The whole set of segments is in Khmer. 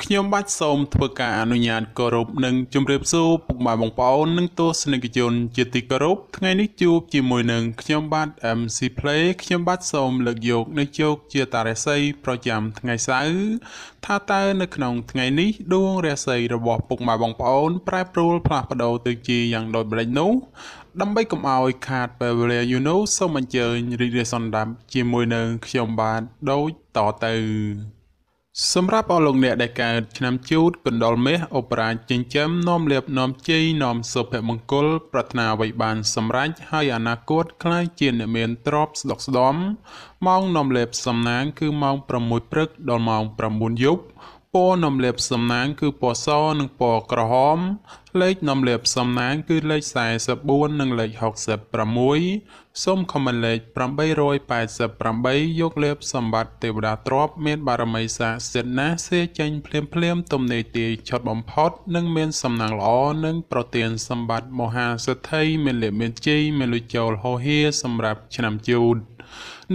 ខ្ញុំបាច់សូមធ្វើការអនុញ្ញាតគោរពនិងជម្រាបសួរពុកម៉ែបងប្អូននិងទស្សនិកជនជាទីគោរពថ្ងៃនេះជួបជាមួយនឹងខ្ញុំបាទ MC Play ខ្ញុំបាទសូមលើកយកនៅជោគជាតារាសីប្រចាំថ្ងៃសៅរ៍ថាតើនៅក្នុងថ្ងៃនេះដួងរាសីរបស់ពុកម៉ែបងប្អូនប្រែប្រួលផ្លាស់ប្ដូរទៅជាយ៉ាងដូចម្តេចនោះដើម្បីកុំឲ្យខាតពេលវេលាសូមអញ្ជើញរីករាយសន្តាប់ជាមួយនឹងខ្ញុំបាទដូចតទៅសម្រាប់អស់លោកអ្នកដែលកើតឆ្នាំជូតកណ្ដុរមាសអូបរ៉ាចិញ្ចឹមនាំលាភនាំជ័យនាំសុភមង្គលប្រាថ្នាអ្វីបានសម្រេចហើយអនាគតក្លាយជាអ្នកមានទ្រព្យស្ដុកស្ដំម៉ោងនាំលាភសំណាងគឺម៉ោង6ព្រឹកដល់ម៉ោង9យប់ពណ៌នាំលាភសំណាងគឺពណ៌សនិងពណ៌ក្រហមលេខនាំលាភសំណាងគឺលេខ44និងលេខ66សូមខមមិនលេខ888យកលាភសម្បត្តិទេវតាទ្រព្យមានបារមីស័ក្តិសិទ្ធិណាស់សេចេញភ្លាមទំនេរទាយឆុតបំផុតនិងមានសំណាងល្អនិងប្រទានសម្បត្តិមហាសេដ្ឋីមានលាភមានជ័យមានលុយចូលហោហៀសម្រាប់ឆ្នាំជូត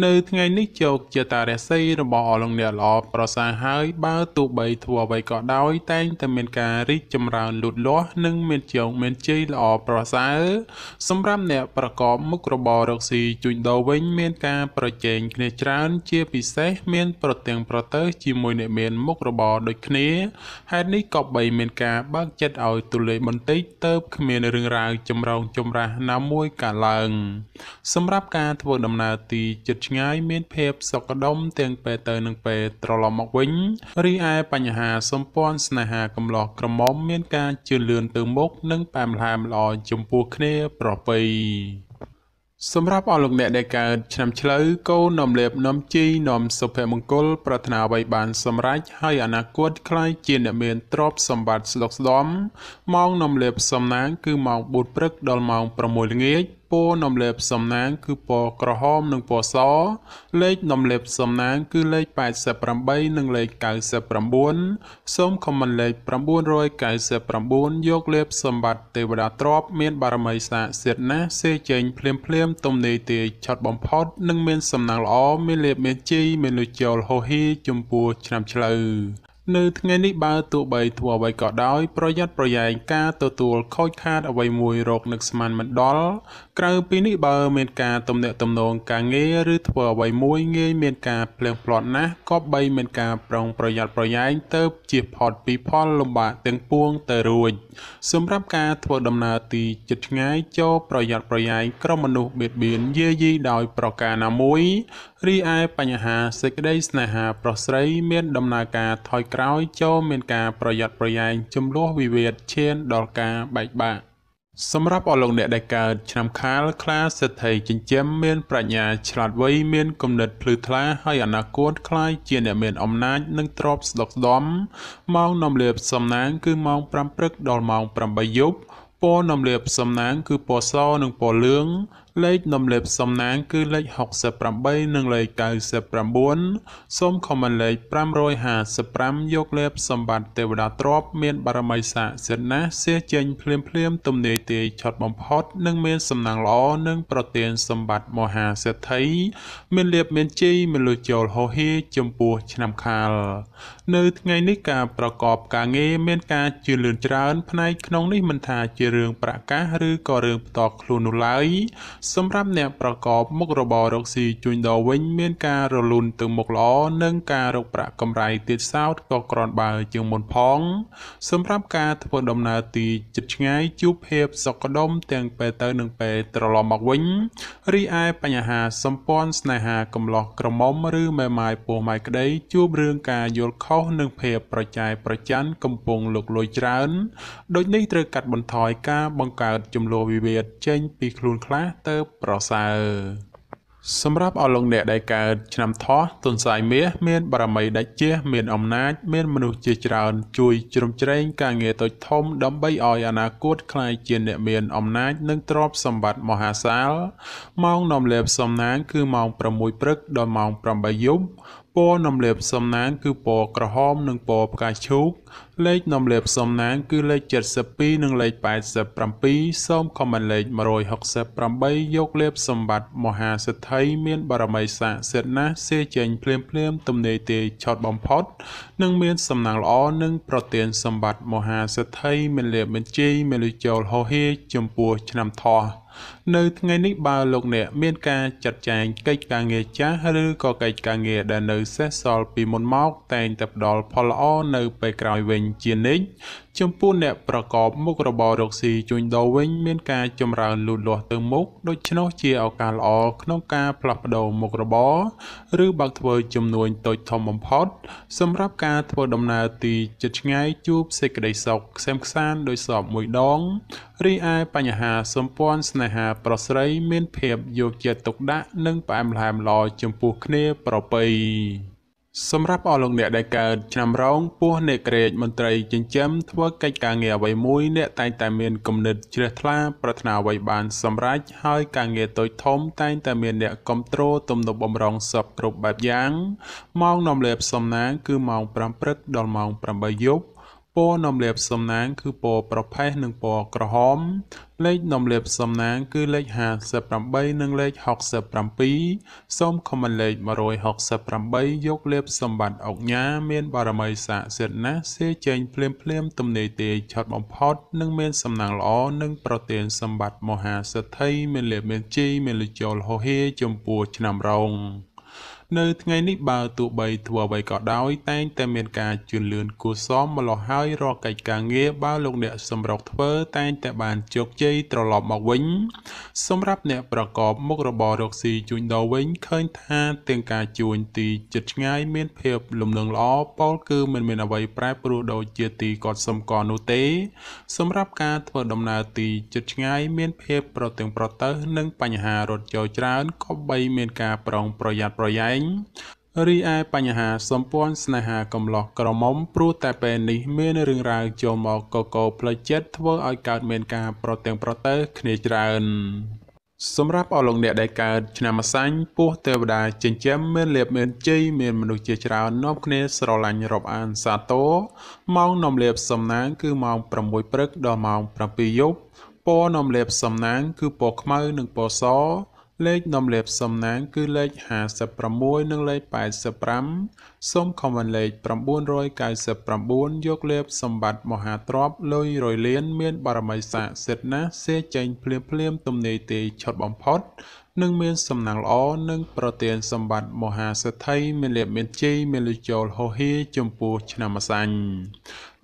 នៅថ្ងៃនេះជោគជាតារាសីរបស់អស់លោកអ្នកល្អប្រសើរហើយបើទោះបីធ្វើអ្វីក៏ដោយតែងតែមានការរីកចម្រើនលូតលាស់និងមានជោគមានជ័យល្អប្រសើរសម្រាប់អ្នកប្រកបមុខរបររកស៊ីជួញដូរវិញមានការប្រជែងគ្នាច្រើនជាពិសេសមានប្រទាំងប្រទៅជាមួយអ្នកមានមុខរបរដូចគ្នាហេតុនេះក៏បីមានការបើកចិត្តឲ្យទូលេបន្តិចទៅគ្មានរឿងរ៉ាវចម្រូងចម្រាសណាមួយកើតឡើងសម្រាប់ការធ្វើដំណើរទីចិត្តឆ្ងាយមានភាពសុខដុមទាំងពេលទៅនិងពេលត្រឡប់មកវិញរីឯបញ្ហាសម្ព័ន្ធស្នេហាកំឡោះក្រមុំមានការជឿនលឿនទៅមុខនិងផ្អែមល្ហែមល្អចំពោះគ្នាប្រពៃសម្រាប់អស់លោកអ្នកដែលកើតឆ្នាំឆ្លូវកូននាំលាភនាំជ័យនាំសុភមង្គលប្រាថ្នាអ្វីបានសម្រេចហើយអនាគតក្លាយជាអ្នកមានទ្រព្យសម្បត្តិស្ដុកស្ដំម៉ោងនាំលាភសំណាងគឺម៉ោង4ព្រឹកដល់ម៉ោង6ល្ងាចពណ៌នាំលាភសំណាងគឺពណ៌ក្រហមនិងពណ៌សលេខនាំលាភសំណាងគឺលេខ88និងលេខ99សូមខមមិនលេខ999យកលាភសម្បត្តិទេវតាទ្រព្យមានបារមីស័ក្តិសិទ្ធិណាស់សេចេញភ្លាមទំនេរទាយឆុតបំផុតនិងមានសំណាងល្អមានលាភមានជ័យមានលុយចូលហោហៀចំពោះឆ្នាំឆ្លូវនៅថ្ងៃនេះបើទោះបីធ្វើអ្វីក៏ដោយប្រយ័ត្នប្រយែងការទទួលខូចខាតអ្វីមួយរកនឹកស្មានមិនដល់ក្រៅពីនេះបើមានការទំនាក់ទំនងការងារឬធ្វើអ្វីមួយងាយមានការភ្លៀងផ្្លាត់ណាស់ក៏បីមានការប្រុងប្រយ័ត្នប្រយែងទៅជៀសផុតពីផលលំបាកទាំងពួងទៅរួចសម្រាប់ការធ្វើដំណើរទីជិតឆ្ងាយចូលប្រយ័ត្នប្រយែងក្រុមមនុស្សបៀតបៀនយាយីដោយប្រការណាមួយរីឯបញ្ហាសេចក្តីស្នេហាប្រុសស្រីមានដំណើរការថយក្រោយចូលមានការប្រយ័ត្នប្រយែងចំនួនវិវាទឈានដល់ការបែកបាក់សម្រាប់អស់លោកអ្នកដែលកើតឆ្នាំខាលខ្លាសេដ្ឋីចិញ្ចឹមមានប្រាជ្ញាឆ្លាតវៃមានគំនិតភ្លឺថ្លាហើយអនាគតក្លាយជាអ្នកមានអំណាចនិងទ្រព្យស្ដុកស្ដំម៉ោងនាំលាភសំណាងគឺម៉ោង5ព្រឹកដល់ម៉ោង8យប់ពណ៌នាំលាភសំណាងគឺពណ៌សនិងពណ៌លឿងលេខនាំលាភសំណាងគឺលេខ68និងលេខ99សូមខមមិនលេខ555យកលាភសម្បត្តិទេវតាទ្រព្យមានបារមីស័ក្តិសិទ្ធិណាស់សេចេញភ្លាមទំនេរទាយឆុតបំផុតនិងមានសំណាងល្អនិងប្រទានសម្បត្តិមហាសេដ្ឋីមានលាភមានជ័យមានលុយចូលហោហៀចំពោះឆ្នាំខាលនៅថ្ងៃនេះការប្រកបការងារមានការជឿនលឿនច្រើនផ្នែកក្នុងនេះមិនថាជារឿងប្រកាសឬក៏រឿងផ្ទាល់ខ្លួននោះឡើយសម្រាប់អ្នកប្រកបមុខរបររកស៊ីជួញដូរវិញមានការរលូនទៅមុខល្អនិងការរកប្រាក់កម្រៃទៀតសោតក៏ក្រាន់បើជាងមុនផងសម្រាប់ការធ្វើដំណើរទីជិតឆ្ងាយជួបភាពសុខដុមទាំងពេលទៅនិងពេលត្រឡប់មកវិញរីឯបញ្ហាសម្ព័ន្ធស្នេហាកំឡោះក្រមុំឬមេម៉ាយពោះម៉ាយក្តីជួបរឿងការយល់ខុសនិងភាពប្រចែកប្រច័ណ្ឌកំពុងលុកលុយច្រើនដូចនេះត្រូវកាត់បន្ថយការបង្កើតចំនួនវិវាទចេញពីខ្លួនខ្លះទៅប្រសើរសម្រាប់អស់លោកអ្នកដែលកើតឆ្នាំថោះទុនសាយមាសមានបារមីដាច់ជះមានអំណាចមានមនុស្សជាច្រើនជួយជ្រោមជ្រែងការងារតូចធំដើម្បីឲ្យអនាគតក្លាយជាអ្នកមានអំណាចនិងទ្រព្យសម្បត្តិមហាសាលម៉ោងនាំលាភសំណាងគឺម៉ោង6ព្រឹកដល់ម៉ោង8យប់ ពណ៌នំលាបសំណាងគឺពណ៌ក្រហមនិងពណ៌ផ្កាឈូកលេខនំលាបសំណាងគឺលេខ72និងលេខ87សូមខមមិនលេខ168យកលេបសម្បត្តិមហាសិទ្ធិមានបារមីស័ក្តិសិទ្ធិណាស់សេចេញភ្លាមទំនេរទេឆត់បំផុតនិងមានសំណាងល្អនិងប្រទានសម្បត្តិមហាសិទ្ធិមានលេបបញ្ជីមានលុយចូលហោហេចំពោះឆ្នាំថោះនៅថ្ងៃនេះបើលោកអ្នកមានការចាត់ចែងកិច្ចការងារចាស់ឬក៏កិច្ចការងារដែលនៅសេសសល់ពីមុនមកតែងតែផ្ដល់ផលល្អនៅពេលក្រោយវិញជានិច្ចចំពោះអ្នកប្រកបមុខរបររកស៊ីជួញដូរវិញមានការចម្រើនលូតលាស់ទៅមុខដូច្នោះជាឱកាសល្អក្នុងការផ្លាស់ប្ដូរមុខរបរឬបើកធ្វើចំនួនតូចធំបំផុតសម្រាប់ការធ្វើដំណើរទីជិតឆ្ងាយជួបសេចក្តីសុខក្សេមក្សាន្តដោយសពមួយដងរីឯបញ្ហាសម្ព័ន្ធស្នេហាប្រុសស្រីមានភាពយកចិត្តទុកដាក់និងផ្អែមល្ហែមល្អចំពោះគ្នាប្រពៃសម្រាប់អស់លោកអ្នកដែលកើតឆ្នាំរោងពោះអ្នកក្រេតមន្ត្រីចិញ្ចឹមធ្វើកិច្ចការងារអ្វីមួយអ្នកតែងតែមានគំនិតជ្រះថ្លាប្រាថ្នាអ្វីបានសម្រេចហើយការងារតូចធំតែងតែមានអ្នកគ្រប់គ្រងទំនុកបំរុងសពគ្រប់បែបយ៉ាងម៉ោងនាំលេបសំណាងគឺម៉ោង5ព្រឹកដល់ម៉ោង8យប់ពណ៌នំលាបសំណាងគឺពណ៌ប្រផេះនិងពណ៌ក្រហមលេខនំលាបសំណាងគឺលេខ58និងលេខ67សូមខមមិនលេខ168យកលេបសម្បត្តិអុកញ៉ាមានបារមីស័ក្តិសិទ្ធិណាស់សេចេញភ្លាមទំនេរទេឆត់បំផុតនិងមានសំណាងល្អនិងប្រទានសម្បត្តិមហាសិទ្ធិមានលេបមានជីមានលុយចូលហោហេចំពោះឆ្នាំរោងនៅថ្ងៃនេះបើទោះបីធ្វើអ្វីក៏ដោយតែងតែមានការជឿនលឿនគួរសមម្លោះហើយរកកិច្ចការងារបើលោកអ្នកសម្រុកធ្វើតែងតែបានជោគជ័យត្រឡប់មកវិញសម្រាប់អ្នកប្រកបមុខរបររកស៊ីជួញដូរវិញឃើញថាទាំងការជួញទីជិតឆ្ងាយមានភាពលំនឹងល្អពោលគឺមិនមានអ្វីប្រែប្រួលដូចជាទីគាត់សុំកនោះទេសម្រាប់ការធ្វើដំណើរទីជិតឆ្ងាយមានភាពប្រទឹងប្រទើសនិងបញ្ហារត់ចូលច្រើនក៏បីមានការប្រុងប្រយ័ត្នប្រយែងរីឯបញ្ហាសម្ព័ន្ធស្នេហាកំឡោះក្រមុំព្រោះតែពេលនេះមានរឿងរ៉ាវចូលមកកកផ្លូវចិត្តធ្វើឲ្យកើតមានការប្រទាំងប្រទើគ្នាច្រើនសម្រាប់អស់លោកអ្នកដែលកើតឆ្នាំម្សាញ់ពោះទេវតាចិញ្ចឹមមានលៀបមានជ័យមានមនុស្សជាច្រើននាំគ្នាស្រឡាញ់រាប់អានសាទរម៉ោងនាំលៀបសំណាងគឺម៉ោង6ព្រឹកដល់ម៉ោង7យប់ពណ៌នាំលៀបសំណាងគឺពណ៌ខ្មៅនិងពណ៌សលេខនាំលេបសំណាងគឺលេខ56និងលេខ85សូមខមមិនលេខ999យកលេបសម្បត្តិមហាទ្រព្យលុយរយលានមានបារមីស័ក្តិសិទ្ធិណាស់សេចេញភ្លាមទំនេរទេឆត់បំផុតនិងមានសំណាងល្អនិងប្រទានសម្បត្តិមហាសិទ្ធិមានលេបមានជ័យមានលុយចូលហោហេចំពោះឆ្នាំម្សាញ់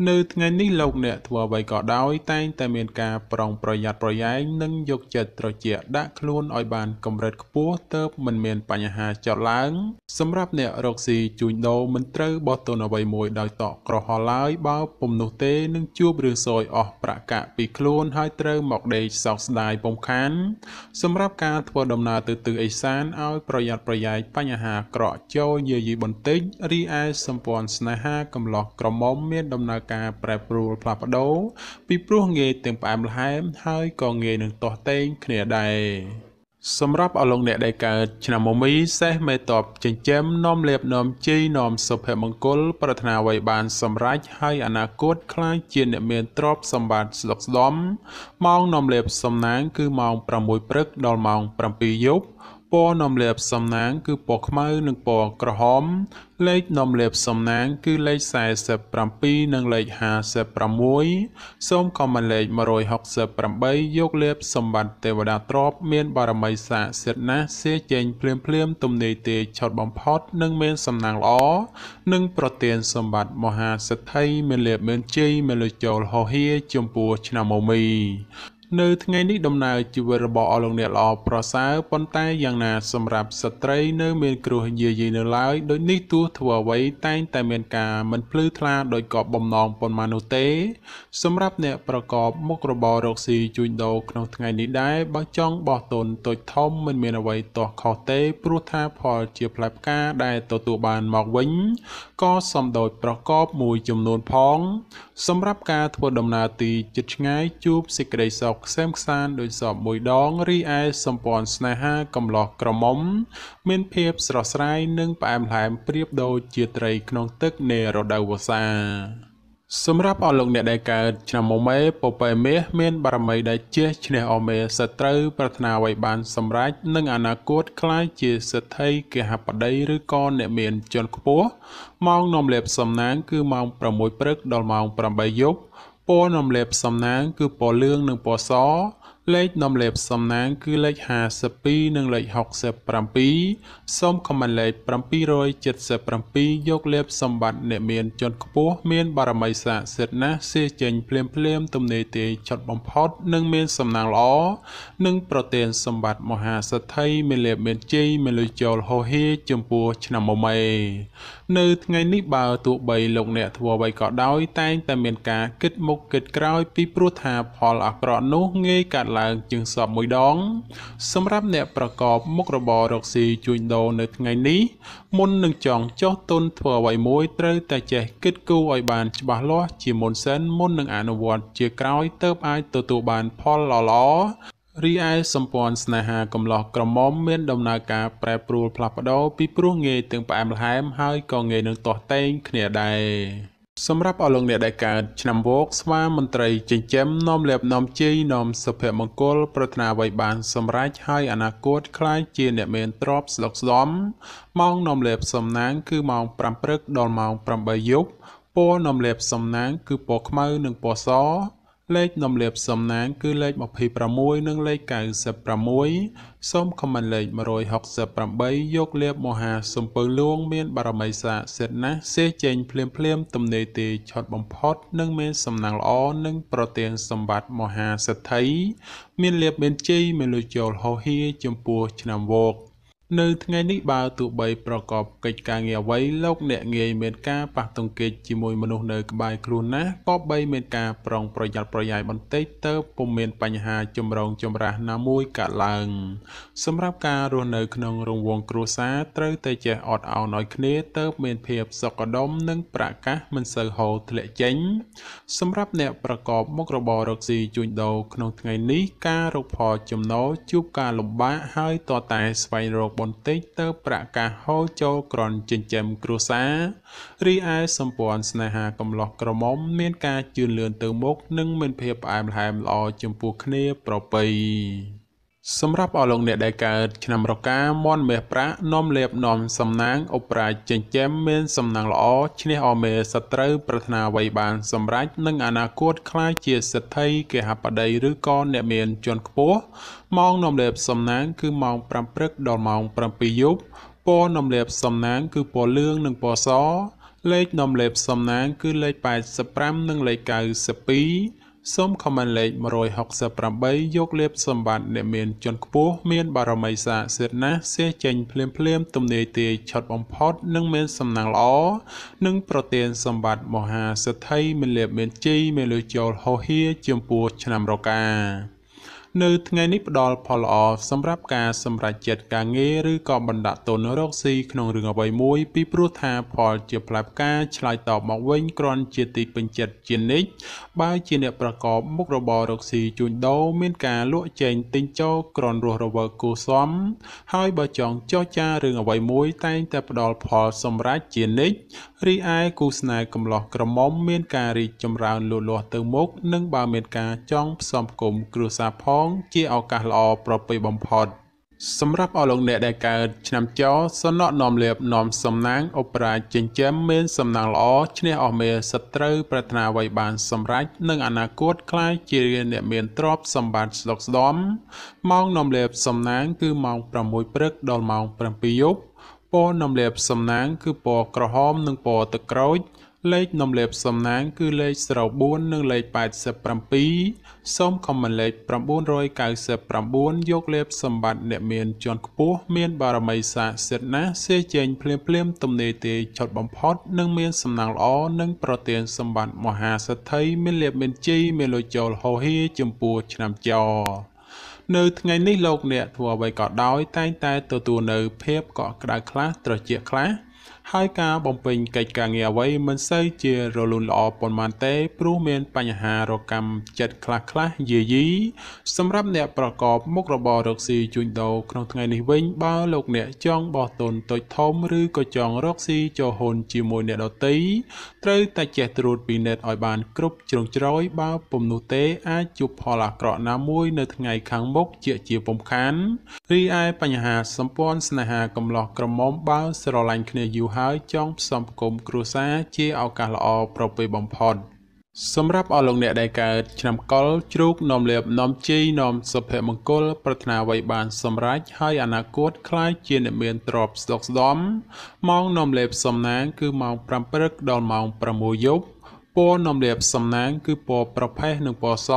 នៅថ្ងៃនេះលោកអ្នកធ្វើអ្វីក៏ដោយតែងតែមានការប្រុងប្រយ័ត្នប្រយែងនិងយកចិត្តត្រជាក់ដាក់ខ្លួនឲ្យបានកម្រិតខ្ពស់ទើបមិនមានបញ្ហាចោទឡើងសម្រាប់អ្នករកស៊ីជួញដូរមិនត្រូវបោះទុនអ្វីមួយដោយតក់ក្រហល់ឡើយបើពុំនោះទេនឹងជួបរឿងសោយអស់ប្រាក់កាក់ពីខ្លួនហើយត្រូវមកដេកសោកស្ដាយពុំខានសម្រាប់ការធ្វើដំណើរទៅទិសឦសានឲ្យប្រយ័ត្នប្រយែងបញ្ហាក្រក់ចូលយាយីបន្តិចរីឯសម្ព័ន្ធស្នេហាកំឡោះក្រមុំមានដំណើរការប្រែប្រួលផ្លាស់ប្ដូរពីព្រោះងាយទាំងផ្អែមល្ហែមហើយក៏ងាយនឹងទាស់ទែងគ្នាដែរសម្រាប់អស់លោកអ្នកដែលកើតឆ្នាំមមីសេះមេតបចិញ្ចឹមនាំលេបនាំជ័យនាំសុភមង្គលប្រាថ្នាអ្វីបានសម្រេចហើយអនាគតខ្លាចជាអ្នកមានទ្រព្យសម្បត្តិស្ដុកស្ដំម៉ោងនាំលេបសំណាងគឺម៉ោង6ព្រឹកដល់ម៉ោង7យប់ពណ៌នាំលេបសំណាងគឺពណ៌ខ្មៅនិងពណ៌ក្រហមលេខនាំលេបសំណាងគឺលេខ47និងលេខ56សូមខមមិនលេខ168យកលេបសម្បត្តិទេវតាទ្រព្យមានបារមីស័ក្តិសិទ្ធិណាស់សេចេញភ្លាមទំនេរទេឆត់បំផុតនិងមានសំណាងល្អនិងប្រទានសម្បត្តិមហាសិទ្ធិមានលេបមានជ័យមានលុយចូលហោហៀចំពោះឆ្នាំមមីនៅថ្ងៃនេះដំណើរជីវិតរបស់អស់លោកអ្នកល្អប្រសើរប៉ុន្តែយ៉ាងណាសម្រាប់ស្ត្រីនៅមានគ្រោះយាយីនៅឡើយដូចនេះទោះធ្វើអ្វីតែងតែមានការមិនភ្លឺថ្លាដោយកប់បំណងប៉ុន្មាននោះទេសម្រាប់អ្នកប្រកបមុខរបររកស៊ីជួញដូរក្នុងថ្ងៃនេះដែរបើចង់បោះទុនតូចធំមិនមានអ្វីទាស់ខុសទេព្រោះថាផលជាផ្លែផ្កាដែលទទួលបានមកវិញក៏សំដូចប្រកបមួយចំនួនផងសម្រាប់ការធ្វើដំណើរទីជិតឆ្ងាយជួបសេចក្តីសុខ កខ្សែមខ្សានដោយសពមួយដងរីឯសម្ព័ន្ធស្នេហាកំឡោះក្រមុំមានភាពស្រស់ស្រាយនិងផ្អែមល្ហែមប្រៀបដូចជាត្រីក្នុងទឹកនៃរដូវវស្សាសម្រាប់អស់លោកអ្នកដែលកើតឆ្នាំមុំមេពពែមាសមានបារមីដែលជះឈ្នះអមេសត្រូវប្រាថ្នាអ្វីបានសម្រេចនិងអនាគតក្លាយជាសេដ្ឋីគហបតីឬក៏អ្នកមានជាន់ខ្ពស់ម៉ោងនាំលេបសំណាងគឺម៉ោង6ព្រឹកដល់ម៉ោង8យប់ពណ៌នាំលេបសំណាងគឺពណ៌លឿងនិងពណ៌សលេខនាំលេបសំណាងគឺលេខ52និងលេខ67សូមខមមិនលេខ777យកលេបសម្បត្តិអ្នកមានជាន់ខ្ពស់មានបារមីស័ក្តិសិទ្ធិណាស់សេចេញភ្លាមទំនេរទេឆត់បំផុតនិងមានសំណាងល្អនិងប្រទានសម្បត្តិមហាសេដ្ឋីមានលេបមានជ័យមានលុយចូលហោហៀចំពោះឆ្នាំមុំមេនៅថ្ងៃនេះបើទោះបីលោកអ្នកធ្វើអ្វីក៏ដោយតែងតែមានការគិតមុខគិតក្រោយពីព្រោះថាផលអាក្រក់នោះងាយកាត់ឡើងជាងសពមួយដងសម្រាប់អ្នកប្រកបមុខរបររកស៊ីជួញដូរនៅថ្ងៃនេះមុននឹងចង់ចោះទុនធ្វើអ្វីមួយត្រូវតែចេះគិតគូរឲ្យបានច្បាស់លាស់ជាមុនសិនមុននឹងអនុវត្តជាក្រោយទើបអាចទទួលបានផលល្អរីឯសម្ព័ន្ធស្នេហាកំឡោះក្រមុំមានដំណើរការប្រែប្រួលផ្លាស់ប្ដូរពីព្រោះងាយទាំងផ្អែមល្ហែមហើយក៏ងាយនឹងទាស់ទែងគ្នាដែរសម្រាប់អស់លោកអ្នកដែលកើតឆ្នាំវោកស្វាមន្ត្រីចិញ្ចឹមនាំលេបនាំជ័យនាំសុភមង្គលប្រាថ្នាអ្វីបានសម្រេចហើយអនាគតក្លាយជាអ្នកមានទ្រព្យស្ដុកស្ដំម៉ោងនាំលេបសំណាងគឺម៉ោង5ព្រឹកដល់ម៉ោង8យប់ពណ៌នាំលេបសំណាងគឺពណ៌ខ្មៅនិងពណ៌សលេខនាំលេបសំណាងគឺលេខ26និងលេខ96សូមខមមិនលេខ168យកលេបមហាសំពៅលួងមានបារមីស័ក្តិសិទ្ធិណាស់សេចេញភ្លាមទំនេរទេឆត់បំផុតនិងមានសំណាងល្អនិងប្រទានសម្បត្តិមហាសេដ្ឋីមានលេបមានជ័យមានលុយចូលហោហៀចំពោះឆ្នាំវោកនៅថ្ងៃនេះបើទោះបីប្រកបកិច្ចការងារអ្វីលោកអ្នកងាយមានការប៉ះទង្គិចជាមួយមនុស្សនៅក្បែរខ្លួនណាស់ក៏បីមានការប្រុងប្រយ័ត្នប្រយែងបន្តិចទៅពុំមានបញ្ហាចម្រូងចម្រាសណាមួយកើតឡើងសម្រាប់ការរស់នៅក្នុងរង្វង់គ្រួសារត្រូវតែចេះអត់ឱនឲ្យគ្នាទៅមានភាពសុខដុមនិងប្រកាសមិនសូវហូរធ្លាក់ចេញសម្រាប់អ្នកប្រកបមុខរបររកស៊ីជួញដូរក្នុងថ្ងៃនេះការរកផលចំណូលជួបការលំបាកហើយតតែស្វែងរកបន្តិចទៅប្រកាសហូរចូលក្រន់ចិញ្ចឹមគ្រួសាររីឯសម្ព័ន្ធស្នេហាកំឡោះក្រមុំមានការជឿនលឿនទៅមុខនិងមានភាពផ្អែមល្ហែមល្អចំពោះគ្នាប្រពៃសម្រាប់អស់លោកអ្នកដែលកើតឆ្នាំរកាមន់មាសប្រាក់នាំលេបនាំសំណាងឧបរាជចិញ្ចឹមមានសំណាងល្អឈ្នះអមេសត្រូវប្រាថ្នាអ្វីបានសម្រេចនិងអនាគតក្លាយជាសេដ្ឋីគហបតីឬក៏អ្នកមានជាន់ខ្ពស់ម៉ោងនាំលេបសំណាងគឺម៉ោង5ព្រឹកដល់ម៉ោង7យប់ពណ៌នាំលេបសំណាងគឺពណ៌លឿងនិងពណ៌សលេខនាំលេបសំណាងគឺលេខ85និងលេខ92សូមខមមិនលេខ168យកលេបសម្បត្តិអ្នកមានជាន់ខ្ពស់មានបារមីស័ក្តិសិទ្ធិណាស់សេចេញភ្លាមទំនេរទេឆត់បំផុតនិងមានសំណាងល្អនិងប្រទានសម្បត្តិមហាសេដ្ឋីមានលេបមានជ័យមានលុយចូលហោហៀចំពោះឆ្នាំរកានៅថ្ងៃនេះផ្ដល់ផលល្អសម្រាប់ការសម្រេចចិត្តការងារឬក៏បណ្ដាក់ទុនរកស៊ីក្នុងរឿងអ្វីមួយពីព្រោះថាផលជាផ្លែផ្កាឆ្លើយតបមកវិញគ្រាន់ជាទីពេញចិត្តជានិច្ចបើជាអ្នកប្រកបមុខរបររកស៊ីជួញដូរមានការលក់ចែងទិញចូលគ្រាន់រស់រវើកគួសមហើយបើចង់ចរចារឿងអ្វីមួយតែងតែផ្ដល់ផលសម្រេចជានិច្ចរីឯគូស្នេហ៍កំឡោះក្រមុំមានការរីកចម្រើនលូតលាស់ទៅមុខនិងបើមានការចង់ផ្សំផ្គុំគ្រួសារផងជាឱកាសល្អប្រពៃបំផុតសម្រាប់អស់លោកអ្នកដែលកើតឆ្នាំចោសំណក់នាំលេបនាំសំណាងឧបរាជចិញ្ចឹមមានសំណាងល្អឈ្នះអស់មេសត្រូវប្រាថ្នាអ្វីបានសម្រេចនិងអនាគតក្លាយជាអ្នកមានទ្រព្យសម្បត្តិស្ដុកស្ដម្ភម៉ោងនាំលេបសំណាងគឺម៉ោង6ព្រឹកដល់ម៉ោង7យប់ពណ៌នាំលេបសំណាងគឺពណ៌ក្រហមនិងពណ៌ទឹកក្រូចលេខនាំលេបសំណាងគឺលេខ04និងលេខ87សូមខមមិនលេខ999យកលេបសម្បត្តិអ្នកមានជាន់ខ្ពស់មានបារមីស័ក្តិសិទ្ធិណាស់សេចេញភ្លាមទំនេរទេឆត់បំផុតនិងមានសំណាងល្អនិងប្រទានសម្បត្តិមហាសេដ្ឋីមានលេបមានជ័យមានលុយចូលហោហៀចំពោះឆ្នាំចោនៅថ្ងៃនេះលោកអ្នកធ្វើអ្វីក៏ដោយតែងតែទទួលនៅភាពកក់ក្ដៅខ្លះត្រជាក់ខ្លះ ហើយការបំពេញកិច្ចការងារអ្វីមិនសូវជារលូនល្អប៉ុន្មានទេព្រោះមានបញ្ហារកម្មចិត្តខ្លះយាយីសម្រាប់អ្នកប្រកបមុខរបររកស៊ីជួញដូរក្នុងថ្ងៃនេះវិញបើលោកអ្នកចង់បោះទុនតូចធំឬក៏ចង់រកស៊ីចូលហ៊ុនជាមួយអ្នកដទៃត្រូវតែចេះត្រួតពិនិត្យឲ្យបានគ្រប់ជ្រុងជ្រោយបើពុំនោះទេអាចជួបផលអាក្រក់ណាមួយនៅថ្ងៃខាងមុខជាពុំខានរីឯបញ្ហាសម្ព័ន្ធស្នេហាកំឡោះក្រមុំបើស្រឡាញ់គ្នាយូរហើយចង់ផ្សំផ្គុំគ្រួសារជាឱកាសល្អប្រពៃបំផុតសម្រាប់អស់លោកអ្នកដែលកើតឆ្នាំកុរជ្រូកនាំលាភនាំជ័យនាំសុភមង្គលប្រាថ្នាអ្វីបានសម្រេចហើយអនាគតខ្លាចជាអ្នកមានទ្រព្យស្ដុកស្ដំម៉ោងនាំលាភសំណាងគឺម៉ោង5ព្រឹកដល់ម៉ោង6យប់ពណ៌នាំលាភសំណាងគឺពណ៌ប្រផេះនិងពណ៌ស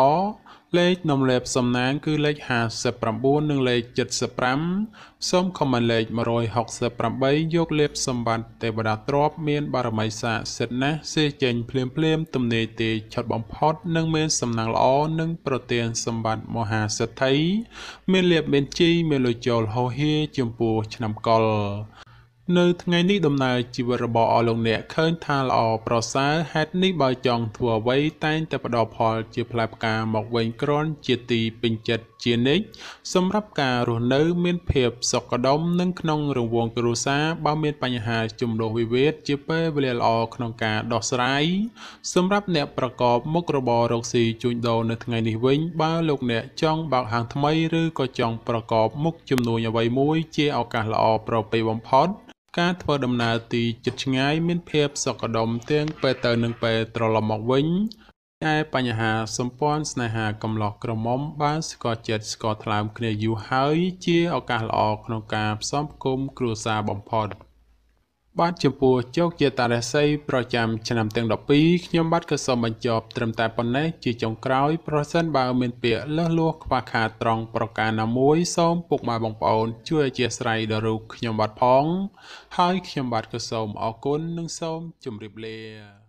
លេខនាំលាភសំណាងគឺលេខ59និងលេខ75សូមខមមិនលេខ168យកលេខសម្បត្តិទេវតាទ្រព្យមានបារមីស័ក្តិសិទ្ធិណាស់សេចេញភ្លាមទំនេរទេឆុតបំផុតនិងមានសំណាងល្អនិងប្រទានសម្បត្តិមហាសេដ្ឋីមានលាភមានជ័យមានលុយចូលហោហៀចំពោះឆ្នាំកុរនៅថ្ងៃនេះដំណើរជីវិតរបស់អស់លោកអ្នកឃើញថាល្អប្រសើរហេតុនេះបើចង់ធ្វើអ្វីតែងតែផ្ដល់ផលជាផ្លែផ្កាមកវិញគ្រាន់ជាទីពេញចិត្តជានិច្ចសម្រាប់ការរស់នៅមានភាពសុខដុមនិងក្នុងរង្វង់គ្រួសារបើមានបញ្ហាជំលោះវិវាទជាពេលវេលាល្អក្នុងការដោះស្រាយសម្រាប់អ្នកប្រកបមុខរបររកស៊ីជួញដូរនៅថ្ងៃនេះវិញបើលោកអ្នកចង់បើកហាងថ្មីឬក៏ចង់ប្រកបមុខជំនួញអ្វីមួយជាឱកាសល្អប្រពៃបំផុតការធ្វើដំណើរទីជិតឆ្ងាយមានភាពសុខដុមទាំងពេលទៅនិងពេលត្រឡប់មកវិញតែបញ្ហាសម្ព័ន្ធស្នេហាកំឡោះក្រមុំបានស្គាល់ចិត្តស្គាល់ថ្លើមគ្នាយូរហើយជាឱកាសល្អក្នុងការផ្សំផ្គុំគ្រួសារបំផុតបាទចំពោះជោគជាតារាសីប្រចាំឆ្នាំទាំង12ខ្ញុំបាទក៏សូមបញ្ចប់ត្រឹមតែប៉ុណ្ណេះជាចុងក្រោយប្រសិនបើមានពាក្យលើសលួសខ្វះខាតត្រង់ប្រការណាមួយសូមពុកម៉ែបងប្អូនជួយអធ្យាស្រ័យដល់រូបខ្ញុំបាទផងហើយខ្ញុំបាទក៏សូមអរគុណនិងសូមជម្រាបលា